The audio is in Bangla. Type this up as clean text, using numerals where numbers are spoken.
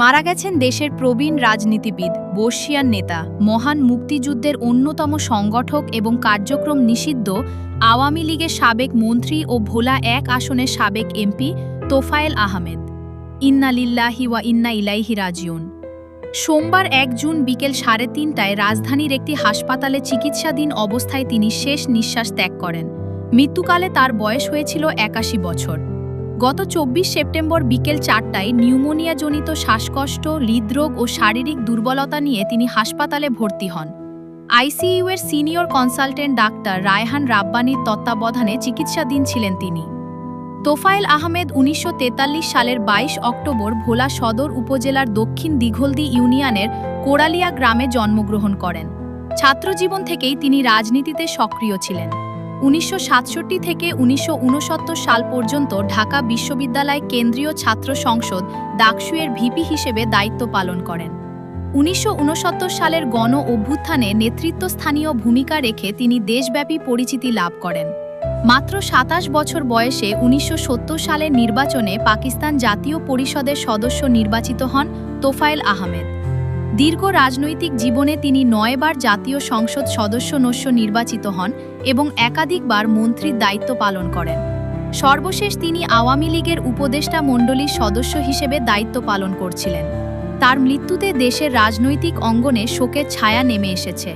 মারা গেছেন দেশের প্রবীণ রাজনীতিবিদ, বর্ষিয়ান নেতা, মহান মুক্তিযুদ্ধের অন্যতম সংগঠক এবং কার্যক্রম নিষিদ্ধ আওয়ামী লীগের সাবেক মন্ত্রী ও ভোলা ১ আসনের সাবেক এমপি তোফায়েল আহমেদ। ইন্না লিল্লাহি ওয়া ইন্না ইলাইহি রাজিউন। সোমবার ১ জুন বিকেল ৩:৩০টায় রাজধানীর একটি হাসপাতালে চিকিৎসাধীন অবস্থায় তিনি শেষ নিঃশ্বাস ত্যাগ করেন। মৃত্যুকালে তার বয়স হয়েছিল ৮১ বছর। গত ২৪ সেপ্টেম্বর বিকেল ৪টায় নিউমোনিয়াজনিত শ্বাসকষ্ট, হৃদরোগ ও শারীরিক দুর্বলতা নিয়ে তিনি হাসপাতালে ভর্তি হন। আইসিইউয়ের সিনিয়র কনসালটেন্ট ডাক্তার রায়হান রাব্বানীর তত্ত্বাবধানে চিকিৎসাধীন ছিলেন তিনি। তোফায়েল আহমেদ ১৯৪৩ সালের ২২ অক্টোবর ভোলা সদর উপজেলার দক্ষিণ দিঘলদি ইউনিয়নের কোড়ালিয়া গ্রামে জন্মগ্রহণ করেন। ছাত্রজীবন থেকেই তিনি রাজনীতিতে সক্রিয় ছিলেন। ১৯৬৭ থেকে ১৯৬৯ সাল পর্যন্ত ঢাকা বিশ্ববিদ্যালয় কেন্দ্রীয় ছাত্র সংসদ ডাকসুয়ের ভিপি হিসেবে দায়িত্ব পালন করেন। ১৯৬৯ সালের গণ অভ্যুত্থানে নেতৃত্বস্থানীয় ভূমিকা রেখে তিনি দেশব্যাপী পরিচিতি লাভ করেন। মাত্র ২৭ বছর বয়সে ১৯৭০ সালের নির্বাচনে পাকিস্তান জাতীয় পরিষদের সদস্য নির্বাচিত হন তোফায়েল আহমেদ। দীর্ঘ রাজনৈতিক জীবনে তিনি ৯ বার জাতীয় সংসদ সদস্য নির্বাচিত হন এবং একাধিকবার মন্ত্রীর দায়িত্ব পালন করেন। সর্বশেষ তিনি আওয়ামী লীগের উপদেষ্টা মণ্ডলীর সদস্য হিসেবে দায়িত্ব পালন করছিলেন। তার মৃত্যুতে দেশের রাজনৈতিক অঙ্গনে শোকের ছায়া নেমে এসেছে।